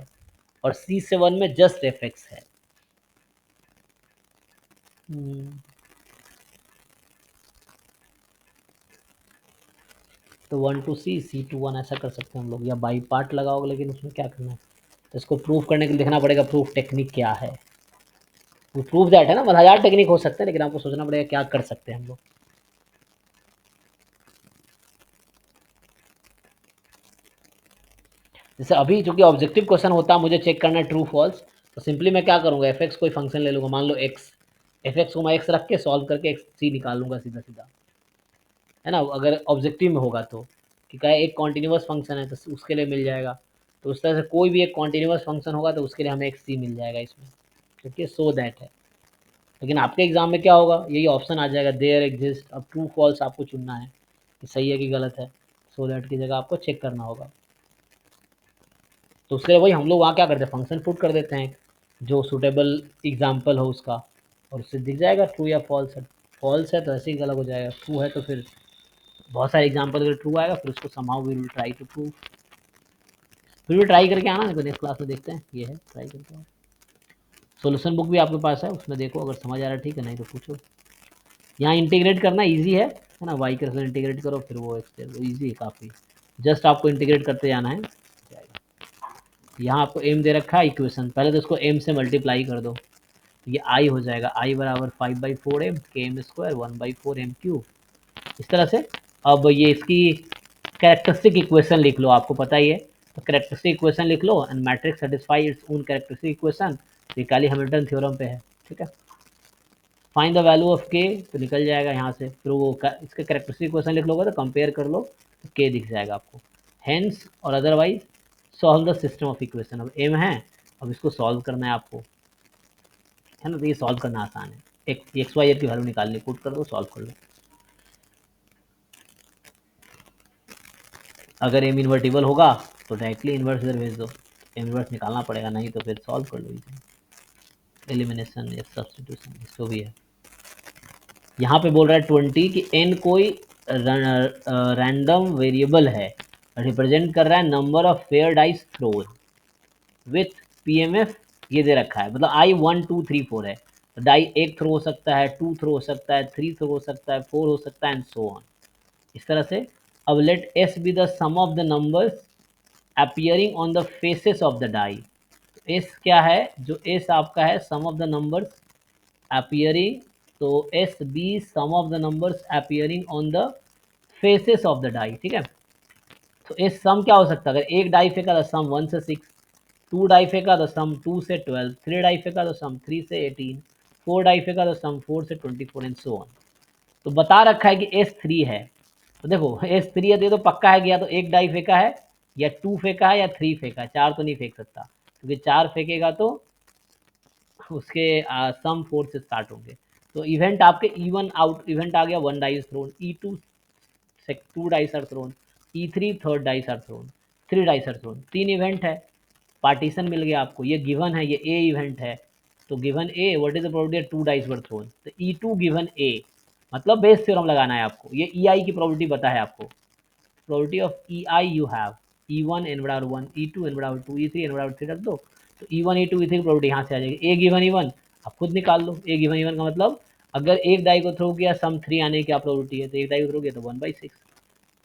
और सी से 1 में जस्ट एफ एक्स है। तो 1 टू सी, सी टू 1 ऐसा कर सकते हैं हम लोग, या बाई पार्ट लगाओगे, लेकिन उसमें क्या करना है, तो इसको प्रूफ करने के लिए देखना पड़ेगा प्रूफ टेक्निक क्या है। प्रूफ दैट है ना, मतलब 1000 टेक्निक हो सकते हैं, लेकिन आपको सोचना पड़ेगा क्या कर सकते हैं हम लोग। जैसे अभी जो कि ऑब्जेक्टिव क्वेश्चन होता है, मुझे चेक करना है ट्रू फॉल्स, तो सिंपली मैं क्या करूँगा, एफ एक्स कोई फंक्शन ले लूँगा, मान लो एक्स, एफ एक्स को मैं एक्स रख के सॉल्व करके एक्स सी निकाल लूँगा सीधा सीधा, है ना, अगर ऑब्जेक्टिव में होगा तो, कि क्या एक कॉन्टिन्यूस फंक्शन है तो उसके लिए मिल जाएगा। तो उस तरह से कोई भी एक कॉन्टिन्यूस फंक्शन होगा तो उसके लिए हमें एक्स सी मिल जाएगा इसमें, क्योंकि सो दैट है। लेकिन आपके एग्जाम में क्या होगा, यही ऑप्शन आ जाएगा देयर एग्जिस्ट। अब ट्रू फॉल्स आपको चुनना है कि सही है कि गलत है, सो दैट की जगह आपको चेक करना होगा। तो उसके लिए वही हम लोग वहाँ क्या करते हैं, फंक्शन पुट कर देते हैं जो सूटेबल एग्जाम्पल हो उसका, और उससे दिख जाएगा ट्रू या फॉल्स है। फॉल्स है तो ऐसे ही गलत हो जाएगा, ट्रू है तो फिर बहुत सारे एग्जाम्पल अगर ट्रू आएगा फिर उसको समाउ we will try to prove. फिर भी ट्राई करके आना, नेक्स्ट क्लास में देखते हैं, ये है ट्राई करके। सोल्यूशन बुक भी आपके पास है, उसमें देखो अगर समझ आ रहा है ठीक है, नहीं तो पूछो। यहाँ इंटीग्रेट करना ईजी है ना, वाई के साथ इंटीग्रेट करो फिर वो एक्स, वो ईजी है काफ़ी, जस्ट आपको इंटीग्रेट करते जाना है। यहाँ आपको एम दे रखा है इक्वेशन, पहले तो इसको एम से मल्टीप्लाई कर दो, ये आई हो जाएगा, आई बराबर 5/4 एम के एम स्क्वायर 1/4 एम क्यूब, इस तरह से अब ये इसकी कैरेक्टरिस्टिक इक्वेशन लिख लो, आपको पता ही है, तो कैरेक्टरिस्टिक इक्वेशन लिख लो, and matrix satisfy its own characteristic equation, ये काली हैमिल्टन थ्योरम पे है, ठीक है। फाइंड द वैल्यू ऑफ के, तो निकल जाएगा यहाँ से, फिर वो इसके कैरेक्टरिस्टिक इक्वेशन लिख लोगे तो कंपेयर कर लो, तो के दिख जाएगा आपको। हेंस और otherwise solve the system of equation. अब एम है, अब इसको सॉल्व करना है आपको, है ना, तो ये सॉल्व करना आसान है, एक्स वाई की वैल्यू निकालनी, पुट कर दो, सॉल्व कर लो। अगर एम इन्वर्टिबल होगा तो डायरेक्टली इन्वर्स इधर भेज दो, इन्वर्स निकालना पड़ेगा, नहीं तो फिर सॉल्व कर लो, एलिमिनेशन या सब्स्टिट्यूशन इसको भी है। यहाँ पे बोल रहा है 20 कि n कोई रैंडम वेरिएबल है, रिप्रेजेंट कर रहा है number of fair dice thrown with PMF, ये दे रखा है, मतलब आई 1 2 3 4 है, तो डाई एक थ्रो हो सकता है, 2 थ्रो हो सकता है, 3 थ्रो हो सकता है, 4 हो सकता है, एंड सो ऑन, इस तरह से। अब let S be the sum of the numbers appearing on the faces of the die. S क्या है, जो एस आपका है sum of the numbers appearing, तो S be sum of the numbers appearing on the faces of the die, ठीक है। तो S सम क्या हो सकता है, अगर एक डाई फेंका तो सम 1 से 6, 2 डाई फेंका तो सम 2 से 12, 3 डाई फेंका तो सम 3 से 18, 4 डाई फेंका तो सम 4 से 24 एंड सो ऑन। तो बता रखा है कि एस 3 है, तो देखो एस 3 है तो पक्का है कि या तो एक डाई फेंका है, या 2 फेंका है, या 3 फेंका है, 4 तो नहीं फेंक सकता, क्योंकि 4 फेंकेगा तो उसके सम 4 से स्टार्ट होंगे। तो इवेंट आपके E1 आउट इवेंट आ गया, 1 dice thrown, E2 2 dice are thrown, E3 third dice are thrown, 3 dice are thrown, 3 event है, पार्टीशन मिल गया आपको, ये गिवन है, ये ए इवेंट है, तो given A what is the probability 2 dice were thrown, तो E2 गिवन ए, मतलब बेस थ्योरम लगाना है आपको, ये EI की प्रोबेबिलिटी पता है आपको, probability of EI you have, E1 n बराबर 1, E2 n बराबर 2, E3 n बराबर 3 रख दो, तो E1 E2 E3 की प्रोबेबिलिटी यहाँ से आ जाएगी, ए गिवन E1 आप खुद निकाल लो, ए गिवन E1 का मतलब अगर एक डाई को थ्रो किया सम 3 आने की क्या प्रोबेबिलिटी है, तो एक डाई को थ्रो किया तो 1/6,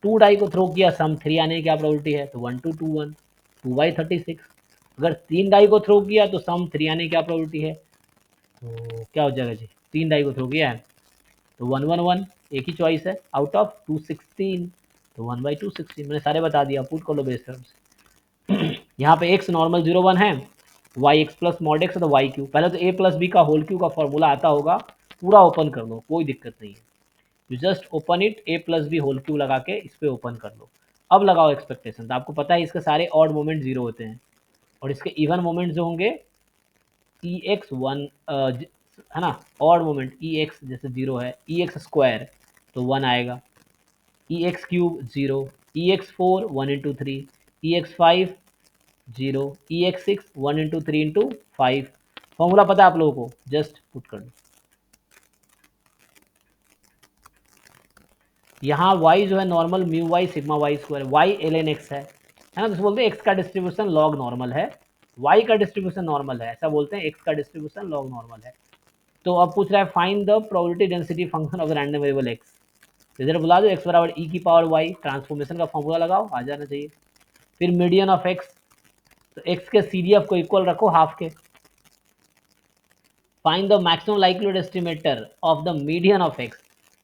2 डाई को थ्रो किया सम 3 आने की क्या प्रोबेबिलिटी है, तो 1 2 2 1, 2/36, अगर 3 डाई को थ्रो किया तो सम 3 आने की क्या प्रोबेबिलिटी है, तो क्या हो जाएगा जी, 3 डाई को थ्रो किया है तो 1 1 1, एक ही चॉइस है आउट ऑफ 216, तो 1/216 मैंने सारे बता दिया, पुट कर लो बेस टर्म्स। यहाँ पे x नॉर्मल 0 1 है, y x plus mod x है, तो y क्यू, पहले तो a प्लस बी का होल क्यू का फॉर्मूला आता होगा, पूरा ओपन कर लो, कोई दिक्कत नहीं है, you just open it, a plus B whole cube लगा के इस पर ओपन कर लो। अब लगाओ एक्सपेक्टेशन, तो आपको पता है इसके सारे ऑड मोमेंट 0 होते हैं, और इसके इवन मोमेंट जो होंगे EX1 है ना, ऑड मोमेंट EX जैसे 0 है, EX स्क्वायर तो 1 आएगा, EX cube 0, EX4 1 into 3, EX5 0, EX6 1 into 3 into 5, formula पता है आप लोगों को, जस्ट पुट कर दो। यहाँ y जो है normal mu Y sigma Y square, y ln x है ना, तो बोलते हैं x का डिस्ट्रीब्यूशन लॉग नॉर्मल है, y का डिस्ट्रीब्यूशन नॉर्मल है, ऐसा बोलते हैं, x का डिस्ट्रीब्यूशन लॉग नॉर्मल है। तो अब पूछ रहा है find the probability density function of random variable x, इधर बुला दो x बराबर e की पावर y, ट्रांसफॉर्मेशन का फॉर्मूला लगाओ, आ जाना चाहिए। फिर मीडियन ऑफ x, तो x के CDF को इक्वल रखो हाफ के। Find the maximum likelihood estimator of the median of x,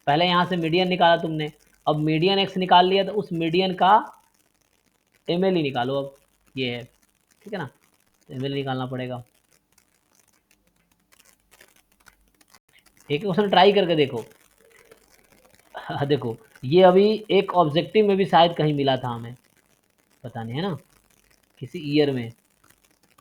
पहले यहाँ से मीडियन निकाला तुमने, अब मीडियन x निकाल लिया, तो उस मीडियन का ML ही निकालो, अब ये है, ठीक है ना, तो ML निकालना पड़ेगा। एक क्वेश्चन ट्राई करके देखो। हाँ देखो, ये अभी एक ऑब्जेक्टिव में भी शायद कहीं मिला था हमें, पता नहीं, है ना, किसी ईयर में,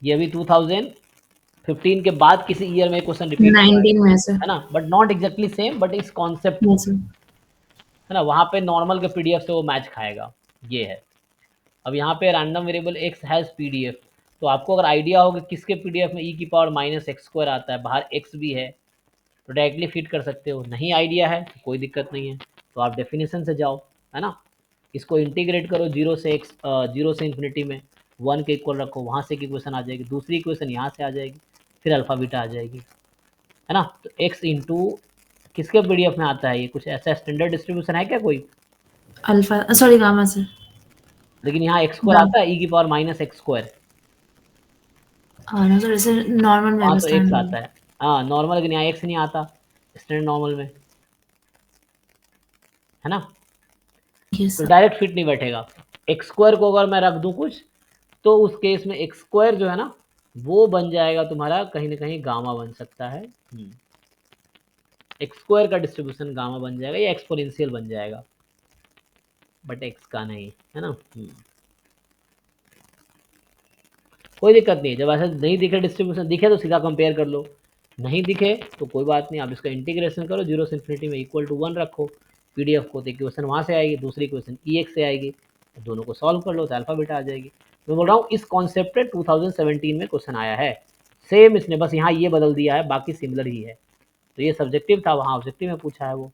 ये अभी 2015 के बाद किसी ईयर में क्वेश्चन रिपीट हुआ 19 में से, है ना, but not exactly same, but इस कॉन्सेप्ट को, ऐसे। है ना, वहाँ पे नॉर्मल के PDF से वो मैच खाएगा, ये है। अब यहाँ पे random variable x has PDF, तो आपको अगर आइडिया हो कि किसके PDF में e की पावर -x² आता है, बाहर x भी है, तो डायरेक्टली फिट कर सकते हो, नहीं आइडिया है तो कोई दिक्कत नहीं है, तो आप डेफिनेशन से जाओ, है ना, इसको इंटीग्रेट करो 0 से इन्फिनिटी में, 1 के इक्वल रखो, वहाँ से एक इक्वेशन आ जाएगी, दूसरी इक्वेशन यहाँ से आ जाएगी, फिर अल्फा बीटा आ जाएगी, है ना। तो x इंटू किसके PDF में आता है, ये कुछ ऐसा स्टैंडर्ड डिस्ट्रीब्यूशन है क्या कोई, अल्फा, सॉरी, गामा से। लेकिन यहाँ x² आता है e की पावर -x², हाँ ना, सर, ऐसे नॉर्मल में वहाँ तो x अंडरस्टैंड। आता है, हाँ नॉर्मल, लेकिन यहाँ x नहीं आता स्टैंडर्ड नॉर्मल में, है ना। Yes, तो sir. डायरेक्ट फिट नहीं बैठेगा। एक्स स्क्वायर को अगर मैं रख दूं कुछ, तो उस केस में एक्स स्क्वायर जो है ना वो बन जाएगा तुम्हारा कहीं ना कहीं गामा बन सकता है। एक्स स्क्वायर का डिस्ट्रीब्यूशन गामा बन जाएगा या एक्सपोनेंशियल बन जाएगा, बट एक्स का नहीं, है ना। कोई दिक्कत नहीं है, जब ऐसा नहीं दिखे डिस्ट्रीब्यूशन, दिखे तो सीधा कंपेयर कर लो, नहीं दिखे तो कोई बात नहीं, आप इसका इंटीग्रेशन करो, 0 से इन्फिनिटी में इक्वल टू 1 रखो पीडीएफ को, तो इक्वेशन वहाँ से आएगी, दूसरी इक्वेशन EX से आएगी, दोनों को सॉल्व कर लो तो अल्फा बीटा आ जाएगी। मैं बोल रहा हूँ इस कॉन्सेप्ट पे 2017 में क्वेश्चन आया है, सेम इसने बस यहाँ ये बदल दिया है, बाकी सिमिलर ही है। तो ये सब्जेक्टिव था, वहाँ ऑब्जेक्टिव में पूछा है वो।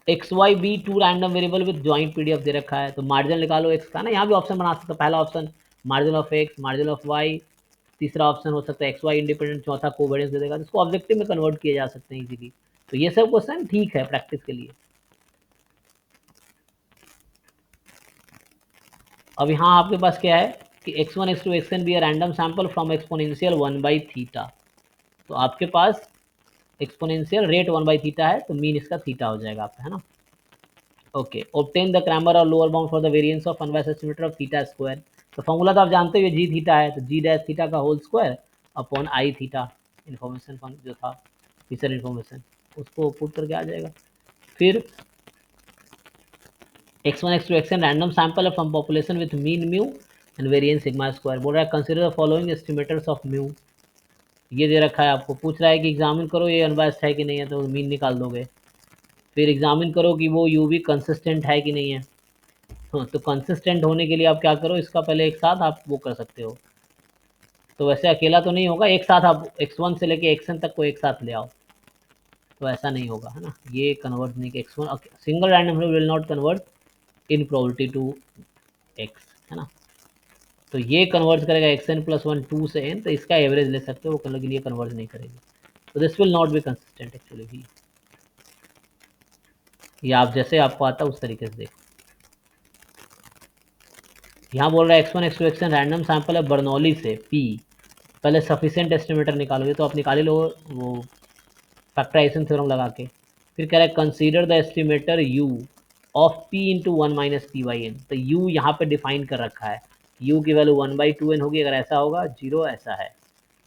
X Y be two random variable with joint PDF दे रखा है, तो मार्जिन निकालो एक्स का ना, यहाँ भी ऑप्शन बना सकते हो, पहला option margin of X, margin of Y, तीसरा ऑप्शन हो सकता है एक्स वाई इंडिपेंडेंट, चौथा कोवेरिएंस दे देगा, जिसको ऑब्जेक्टिव में कन्वर्ट किया जा सकते हैं इजीली। तो ये सब क्वेश्चन ठीक है प्रैक्टिस के लिए। अब यहाँ आपके पास क्या है कि x1 x2 xn be random sample from exponential 1/θ, तो आपके पास एक्सपोनेंशियल रेट 1/θ है, तो मीन इसका थीटा हो जाएगा आपका, है ना। ओके, ऑब्टेन द क्रैमर और lower bound for the variance of unbiased estimator of theta square. तो फॉर्मूला तो आप जानते हो, जी थीटा है, तो जी डैश थीटा का whole square upon I theta, information जो था फीचर इन्फॉर्मेशन, उसको पुट करके आ जाएगा। फिर x1 x2 xn random sample है from population with mean mu and variance sigma square. बोल रहा है consider the following estimators of mu, ये दे रखा है आपको, पूछ रहा है कि एग्जामिन करो ये अनबायस्ड है कि नहीं है, तो मीन निकाल दोगे। फिर एग्जामिन करो कि वो यू भी कंसिस्टेंट है कि नहीं है। हाँ, तो कंसिस्टेंट होने के लिए आप क्या करो, इसका पहले एक साथ आप वो कर सकते हो, तो वैसे अकेला तो नहीं होगा, एक साथ आप x1 से लेके xn तक को एक साथ ले आओ, तो ऐसा नहीं होगा, है ना। ये कन्वर्ट नहीं कि x1 single random will not convert in probability to x, है ना। तो ये कन्वर्ट करेगा xn प्लस 1 2 से n, तो इसका एवरेज ले सकते हो, वो कल के लिए कन्वर्ट नहीं करेगी, तो this will not be consistent actually भी। ये आप जैसे आपको आता उस तरीके से देखो। यहाँ बोल रहा है x1 x2 xn random sample है बर्नौली से p, पहले सफिशिएंट एस्टिमेटर निकालोगे, तो आप निकाल ही लो वो फैक्टराइजेशन थ्योरम लगा के। फिर कह रहा है consider the estimator u of p into 1 minus p by n, तो u यहाँ पे डिफाइन कर रखा है, u की वैल्यू 1/2n होगी, अगर ऐसा होगा 0 ऐसा है,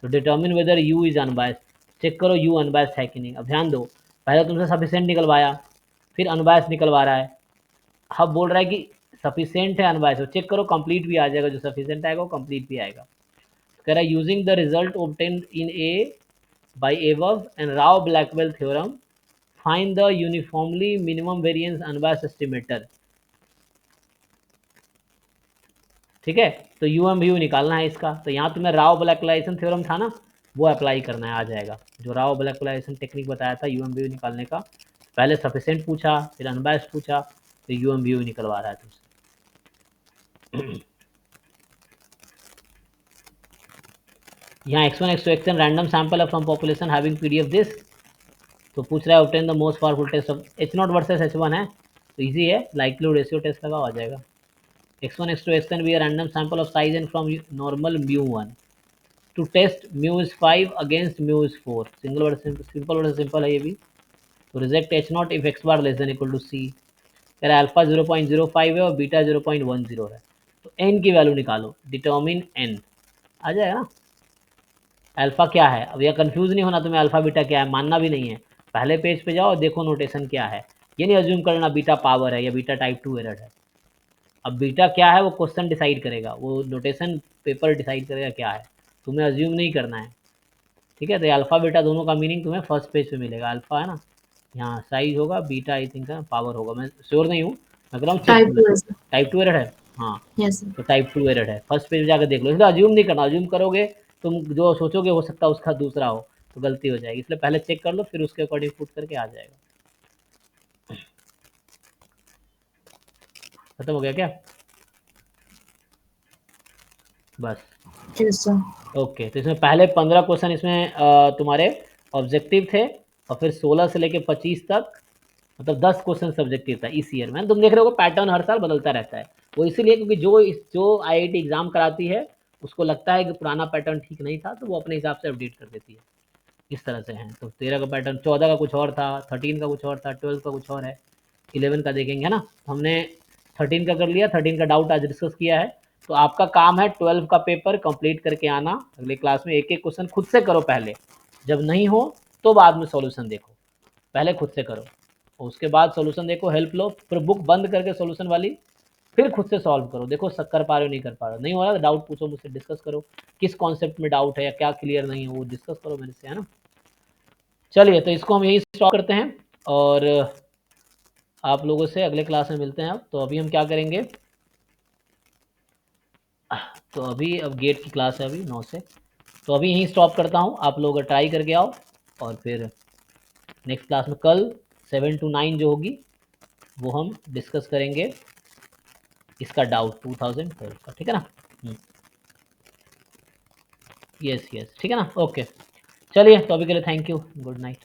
तो determine whether u is unbiased, check करो u अनबायस्ड है कि नहीं। अब ध्यान दो, पहले तुमसे सफिशिएंट निकलवाया, फिर अनबायस्ड निकलवा रहा है, अब बोल रहा है कि सफिशिएंट है अनबायस्ड, चेक करो कंप्लीट भी आ जाएगा, जो सफिशिएंट आएगा वो कंप्लीट भी आएगा। कह रहा है using the result obtained in a by above and Rao Blackwell theorem find the uniformly minimum variance unbiased estimator। ठीक है, तो UMVU निकालना है इसका, तो यहाँ तुम्हें राव ब्लैकलाइजेशन थ्योरम था ना, वो अप्लाई करना है, आ जाएगा जो राव ब्लैकलाइजेशन टेक्निक बताया था UMVU निकालने का। पहले सफिशिएंट पूछा, फिर अनबायस्ड पूछा, तो UMVU निकलवा रहा है तुमसे। यहाँ x1 x2 xn random sample है from population having PDF this, तो पूछ रहा है obtain the most powerful test of H0 versus H1 है, तो इजी है, लाइक्लीहुड रेशियो टेस्ट लगाओ, आ जाएगा। x1 x2 xn be random sample of size n from normal μ1 to test μ is 5 against μ is 4, single word simple word simple है ये भी। तो reject H0 if x bar less than equal to c, कह रहा है alpha 0.05 है और beta 0.10 है, तो n की वैल्यू निकालो, डिटर्मिन n, आ जाएगा ना। अल्फा क्या है, अब यह कंफ्यूज नहीं होना तुम्हें, अल्फा बीटा क्या है मानना भी नहीं है, पहले पेज पे जाओ देखो नोटेशन क्या है, ये नहीं अज्यूम करना बीटा पावर है या बीटा टाइप 2 एरर है। अब बीटा क्या है वो क्वेश्चन डिसाइड करेगा, वो नोटेशन पेपर डिसाइड करेगा क्या है, तुम्हें अज्यूम नहीं करना है, ठीक है। तो अल्फा बीटा दोनों का मीनिंग तुम्हें फर्स्ट पेज पे मिलेगा, अल्फा है ना, यहाँ साइज होगा, बीटा आई थिंक पावर होगा, मैं श्योर नहीं हूँ, मैं कह रहा हूँ Type 2 is. टाइप 2 एरर है, हाँ Yes, sir. तो टाइप 2 एरर है, फर्स्ट पेज जाकर देख लो, इसलिए अज्यूम नहीं करना, अज्यूम करोगे तुम जो सोचोगे हो सकता है उसका दूसरा हो, तो गलती हो जाएगी, इसलिए पहले चेक कर लो, फिर उसके अकॉर्डिंग पुट करके आ जाएगा। खत्म हो गया क्या, बस। Yes, sir. ओके, तो इसमें पहले 15 क्वेश्चन इसमें तुम्हारे ऑब्जेक्टिव थे, और फिर 16 से लेके 25 तक, मतलब 10 क्वेश्चन सब्जेक्टिव था इस ईयर में। तुम देख रहे हो पैटर्न हर साल बदलता रहता है, वो इसीलिए क्योंकि जो IIT एग्जाम कराती है उसको लगता है कि पुराना पैटर्न ठीक नहीं था, तो वो अपने हिसाब से अपडेट कर देती है, इस तरह से हैं। तो 13 का पैटर्न, 14 का कुछ और था, 13 का कुछ और था, 12 का कुछ और है, 11 का देखेंगे, है ना। हमने 13 का कर लिया, 13 का डाउट आज डिस्कस किया है। तो आपका काम है 12 का पेपर कंप्लीट करके आना अगले क्लास में। एक एक क्वेश्चन खुद से करो पहले, जब नहीं हो तो बाद में सॉल्यूशन देखो, पहले खुद से करो, उसके बाद सॉल्यूशन देखो, हेल्प लो, फिर बुक बंद करके सॉल्यूशन वाली फिर खुद से सॉल्व करो, देखो कर पा रहे हो नहीं कर पा रहे हो, नहीं हो रहा तो डाउट पूछो मुझसे, डिस्कस करो किस कॉन्सेप्ट में डाउट है या क्या क्लियर नहीं है वो डिस्कस करो मेरे से, है ना। चलिए तो इसको हम यही स्टॉप करते हैं और आप लोगों से अगले क्लास में मिलते हैं। अब तो अभी हम क्या करेंगे, तो अभी अब गेट की क्लास है अभी 9 से, तो अभी यहीं स्टॉप करता हूँ। आप लोग ट्राई करके आओ और फिर नेक्स्ट क्लास में कल 7 to 9 जो होगी वो हम डिस्कस करेंगे इसका डाउट 2012 का, ठीक है ना। यस यस ठीक है ना, ओके। चलिए तो अभी के लिए थैंक यू, गुड नाइट।